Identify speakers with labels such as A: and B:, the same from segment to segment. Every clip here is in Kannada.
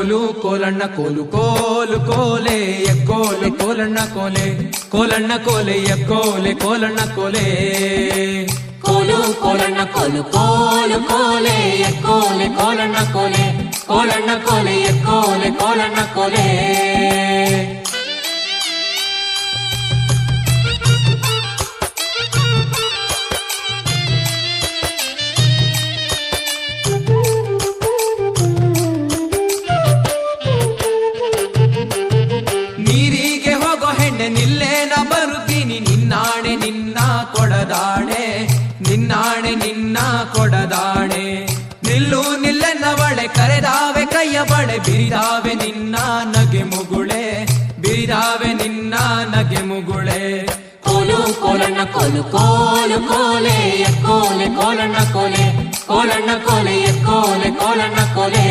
A: ಕೋಲು ಕೋಲಣ್ಣ ಕೋಲು ಕೋಲು ಕೋಲೆ ಎಕ್ಕೋಲೆ ಕೋಲಣ್ಣ ಕೋಲೆ ಕೋಲಣ್ಣ ಕೋಲೆ ಎಕ್ಕೋಲೆ ಕೋಲಣ್ಣ ಕೋಲೆ
B: ಕೋಲು ಕೋಲಣ್ಣ ಕೋಲು ಕೋಲು ಕೋಲೆ ಎಕ್ಕೋಲೆ ಕೋಲಣ್ಣ ಕೋಲೆ ಕೋಲಣ್ಣ ಕೋಲೆ ಎಕ್ಕೋಲೆ ಕೋಲಣ್ಣ ಕೋಲೆ
A: ನೀರಿಗೆ ಹೋಗೋ ಹೆಣ್ಣೆ ನಿಲ್ಲೇನ ಬರುತ್ತೀನಿ ನಿನ್ನಾಣೆ ನಿನ್ನ ಕೊಡದಾಣೆ ನಿನ್ನಾಣೆ ನಿನ್ನ ಕೊಡದಾಣೆ ನಿಲ್ಲು ನಿಲ್ಲೆನ್ನವಳೆ ಕರೆದಾವೆ ಕೈಯ ಬಳೆ ಬಿರಿದಾವೆ ನಿನ್ನ ನಗೆ ಮುಗುಳೆ ಬಿರಿದಾವೆ ನಿನ್ನ ನಗೆ ಮುಗುಳೆ
B: ಕೋಲು ಕೋಲಣ್ಣ ಕೋಲು ಕೋಲು ಕೋಲೆ ಎಕ್ಕೋಲೆ ಕೋಲಣ್ಣ ಕೋಲೆ ಕೋಲಣ್ಣ ಕೋಲೆ ಎಕ್ಕೋಲೆ ಕೋಲಣ್ಣ ಕೋಲೆ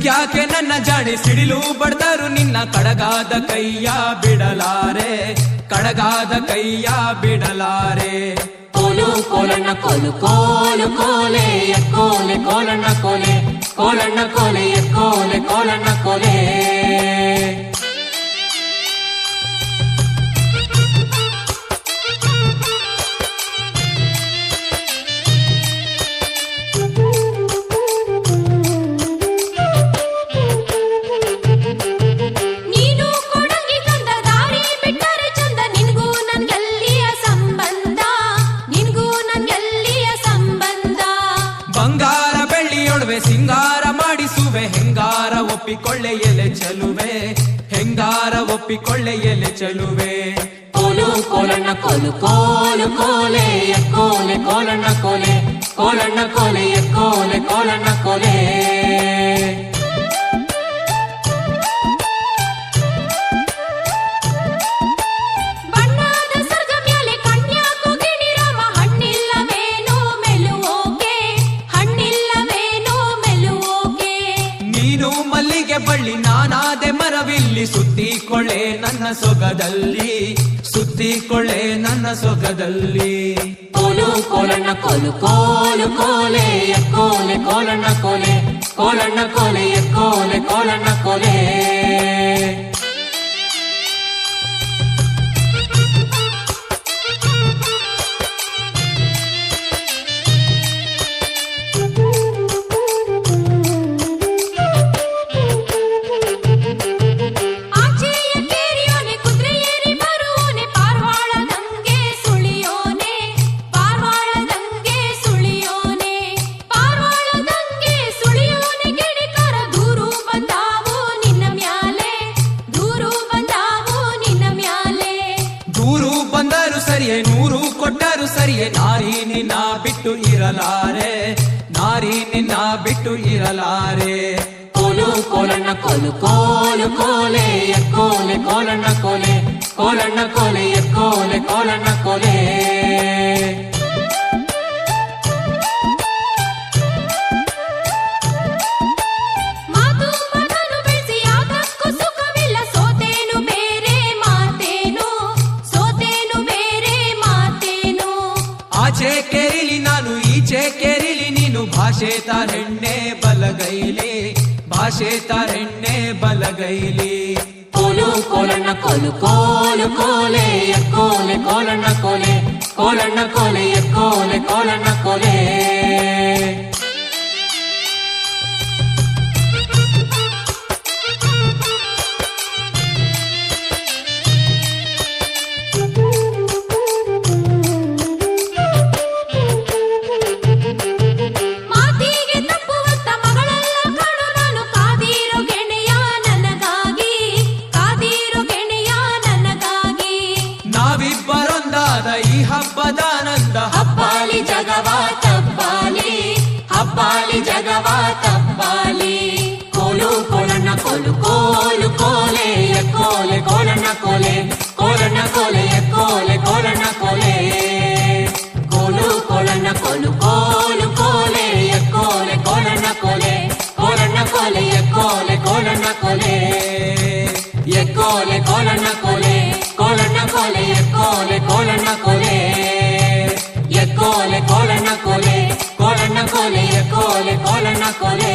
A: ಯಾಕೆ ನನ್ನ ಜಾಡಿ ಸಿಡಿಲು ಬಡ್ದರು ನಿನ್ನ ಕಡಗಾದ ಕೈಯ ಬಿಡಲಾರೆ ಕಡಗಾದ ಕೈಯ ಬಿಡಲಾರೆ
B: ಕೋಲು ಕೋಲಣ್ಣ ಕೋಲು ಕೋಲು ಕೋಲೆ ಎಕ್ಕೋಲೆ ಕೋಲಣ್ಣ ಕೋಲೆ ಕೋಲಣ್ಣ ಕೋಲೆ ಎಕ್ಕೋಲೆ ಕೋಲಣ್ಣ ಕೋಲೆ
A: ಬಂಗಾರ ಬೆಳ್ಳಿಯೊಡವೆ ಸಿಂಗಾರ ಮಾಡಿಸುವೆ ಹೆಂಗಾರ ಒಪ್ಪಿಕೊಳ್ಳೆ ಎಲೆ ಚೆಲುವೆ ಹೆಂಗಾರ ಒಪ್ಪಿಕೊಳ್ಳೆ ಎಲೆ ಚೆಲುವೆ
B: ಕೋಲು ಕೋಲಣ್ಣ ಕೋಲು ಕೋಲು ಕೋಲೆ ಎಕ್ಕೋಲೆ ಕೋಲಣ್ಣ ಕೋಲೆ ಕೋಲಣ್ಣ ಕೋಲೆ ಎಕ್ಕೋಲೆ ಕೋಲಣ್ಣ ಕೋಲೆ
A: ಮಲ್ಲಿಗೆ ಬಳ್ಳಿ ನಾನಾದೆ ಮರವಿಲ್ಲಿ ಸುತ್ತಿಕೊಳ್ಳೆ ನನ್ನ ಸೊಗದಲ್ಲಿ ಸುತ್ತಿಕೊಳ್ಳೆ ನನ್ನ ಸೊಗದಲ್ಲಿ
B: ಕೋಲು ಕೋಲಣ್ಣ ಕೋಲು ಕೋಲು ಕೋಲೆ ಎಕ್ಕೋಲೆ ಕೋಲಣ್ಣ ಕೋಲೆ ಕೋಲಣ್ಣ ಕೋಲೆ ಎಕ್ಕೋಲೆ ಕೋಲಣ್ಣ ಕೋಲೆ
A: ಸರಿಯೇ ನೂರು ಕೊಟ್ಟರು ಸರಿಯೇ ನಾರಿ ನಿನ್ನ ಬಿಟ್ಟು ಇರಲಾರೆ ನಾರಿ ನಿನ್ನ ಬಿಟ್ಟು ಇರಲಾರೆ
B: ಕೋಲು ಕೋಲಣ್ಣ ಕೋಲು ಕೋಲು ಕೋಲೆ ಎಕ್ಕೋಲೆ ಕೋಲಣ್ಣ ಕೋಲೆ ಕೋಲಣ್ಣ ಕೋಲೆ ಎಕ್ಕೋಲೆ ಕೋಲಣ್ಣ ಕೋಲೆ
A: ಆಚೆ ಕೇರಿಲಿ ನಾನು ಈಚೆ ಕೇರಿಲಿ ನೀನು ಭಾಷೆ ತಾರೆಣ್ಣೆ ಬಲಗೈಲಿ ಭಾಷೆ ತಾರೆಣ್ಣೆ ಬಲಗೈಲಿ
B: ಕೋಲು ಕೋಲಣ್ಣ ಕೋಲು ಕೋಲು ಕೋಲೆ ಎಕ್ಕೋಲೆ ಕೋಲಣ್ಣ ಕೋಲೆ ಕೋಲಣ್ಣ ಕೋಲೆ ಎಕ್ಕೋಲೆ ಕೋಲಣ್ಣ ಕೋಲೆ
A: ಈ ಹಬ್ಬದಾನಂದ
B: ಹಬ್ಬಾಲಿ ಜಗವಾ ತಬ್ಬಾಲಿ ಹಬ್ಬಾಲಿ ಜಗವಾ ತಬ್ಬಾಲಿ ಕೋಲು ಕೋಲಣ್ಣ ಕೋಲು ಕೋಲು ಕೋಲೆ ಎಕ್ಕೋಲೆ ಕೋಲಣ್ಣ ಕೋಲೆ ಕೋಲಣ್ಣ ಕೋಲೆ ಎಕ್ಕೋಲೆ ಕೋಲಣ್ಣ ಕೋಲೆ ಕೋಲು ಕೋಲಣ್ಣ ಕೋಲು ಕೋಲು ಕೋಲೆ ಎಕ್ಕೋಲೆ ಕೋಲಣ್ಣ ಕೋಲೆ ಕೋಲಣ್ಣ ಕೋಲೆ ಎಕ್ಕೋಲೆ ಕೋಲಣ್ಣ ಕೋಲೆ ಕೋಲಣ್ಣ ಕೋಲೆ ಎಕ್ಕೋಲೆ ಕೋಲಣ್ಣ ಕೋಲೆ ಎಕ್ಕೋಲೆ ಕೋಲಣ್ಣ ಕೋಲೆ ಕೋಲಣ್ಣ ಕೋಲೆ ಎಕ್ಕೋಲೆ ಕೋಲಣ್ಣ ಕೋಲೆ